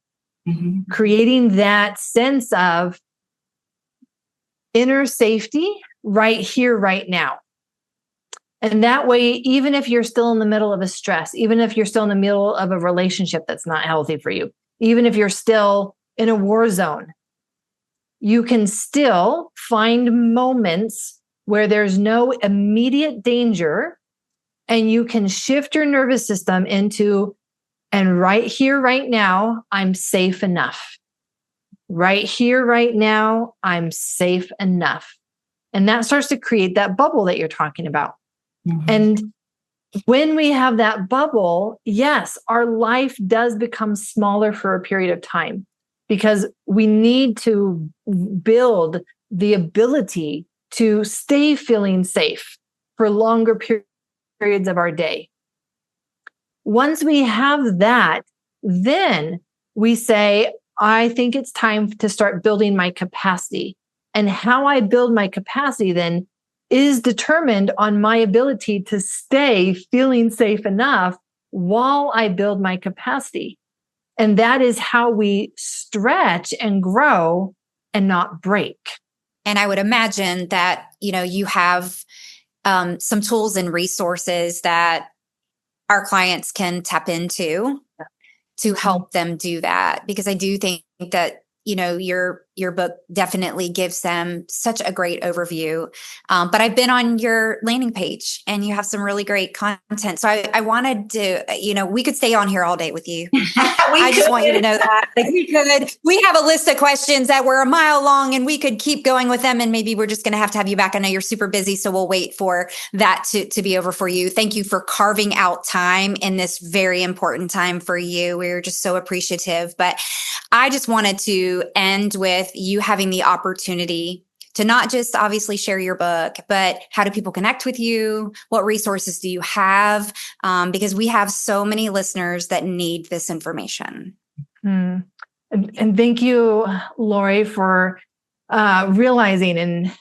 creating that sense of inner safety right here, right now. And that way, even if you're still in the middle of a stress, even if you're still in the middle of a relationship that's not healthy for you, even if you're still in a war zone, you can still find moments where there's no immediate danger and you can shift your nervous system into, and right here, right now, I'm safe enough. Right here, right now, I'm safe enough. And that starts to create that bubble that you're talking about. Mm-hmm. And when we have that bubble, yes, our life does become smaller for a period of time because we need to build the ability to stay feeling safe for longer periods of our day. Once we have that, then we say, I think it's time to start building my capacity. And how I build my capacity then is determined on my ability to stay feeling safe enough while I build my capacity. And that is how we stretch and grow and not break. And I would imagine that, you have some tools and resources that our clients can tap into to help them do that. Because I do think that, your book definitely gives them such a great overview. But I've been on your landing page and you have some really great content. So I wanted to, we could stay on here all day with you. I just want you to know that we have a list of questions that were a mile long and we could keep going with them. And maybe we're just going to have you back. I know you're super busy, so we'll wait for that to be over for you. Thank you for carving out time in this very important time for you. We're just so appreciative. But I just wanted to end with you having the opportunity to not just obviously share your book, but how do people connect with you? What resources do you have? Because we have so many listeners that need this information. And thank you, Lori, for realizing and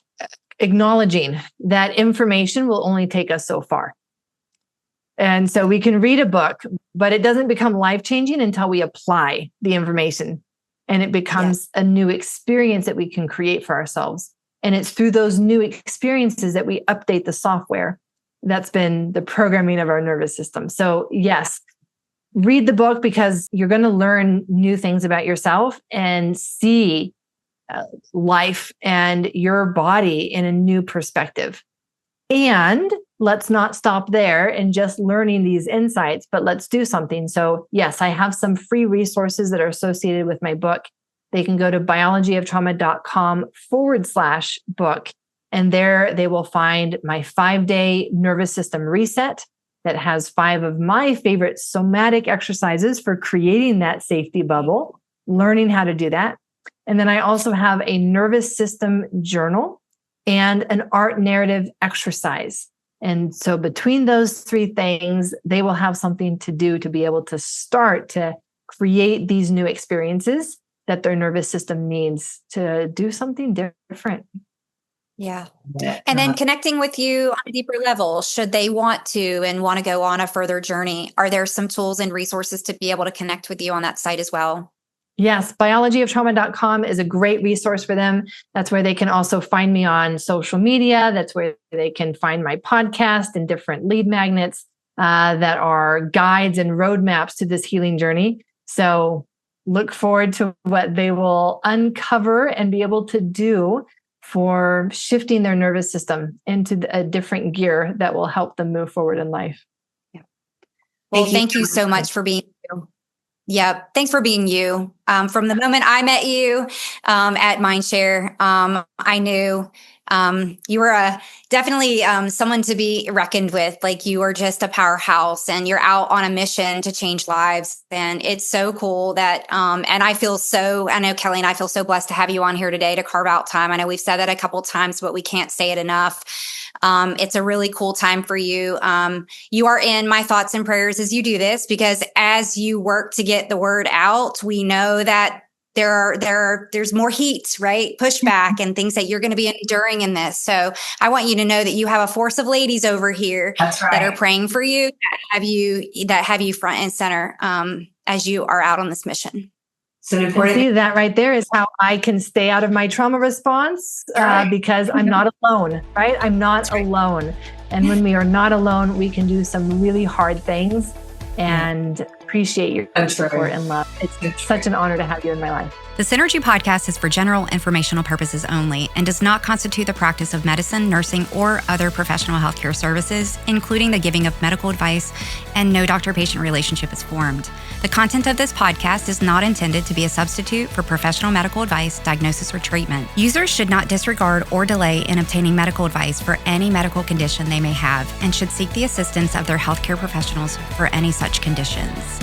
acknowledging that information will only take us so far. And so we can read a book, but it doesn't become life-changing until we apply the information. And it becomes a new experience that we can create for ourselves. And it's through those new experiences that we update the software. That's been the programming of our nervous system. So yes, read the book because you're going to learn new things about yourself and see life and your body in a new perspective. And let's not stop there and just learning these insights, but let's do something. So yes, I have some free resources that are associated with my book. They can go to biologyoftrauma.com/book. And there they will find my 5-day nervous system reset that has 5 of my favorite somatic exercises for creating that safety bubble, learning how to do that. And then I also have a nervous system journal and an art narrative exercise. And so between those 3 things, they will have something to do to be able to start to create these new experiences that their nervous system needs to do something different. Yeah. And then connecting with you on a deeper level, should they want to and want to go on a further journey, are there some tools and resources to be able to connect with you on that site as well? Yes, biologyoftrauma.com is a great resource for them. That's where they can also find me on social media. That's where they can find my podcast and different lead magnets that are guides and roadmaps to this healing journey. So look forward to what they will uncover and be able to do for shifting their nervous system into a different gear that will help them move forward in life. Yeah. Well, thank you so much for being here. Yeah. Thanks for being you. From the moment I met you at Mindshare, I knew you were definitely someone to be reckoned with. Like, you are just a powerhouse and you're out on a mission to change lives. And it's so cool that, and I know Kelly and I feel so blessed to have you on here today to carve out time. I know we've said that a couple of times, but we can't say it enough. It's a really cool time for you. You are in my thoughts and prayers as you do this, because as you work to get the word out, we know that there's more heat, right? Pushback and things that you're going to be enduring in this. So I want you to know that you have a force of ladies over here that are praying for you, that have you front and center as you are out on this mission. So important. See, that right there is how I can stay out of my trauma response because I'm not alone, right? I'm not alone. And when we are not alone, we can do some really hard things. And appreciate your support and love. It's such an honor to have you in my life. The Synergy Podcast is for general informational purposes only and does not constitute the practice of medicine, nursing, or other professional healthcare services, including the giving of medical advice, and no doctor-patient relationship is formed. The content of this podcast is not intended to be a substitute for professional medical advice, diagnosis, or treatment. Users should not disregard or delay in obtaining medical advice for any medical condition they may have and should seek the assistance of their healthcare professionals for any such conditions.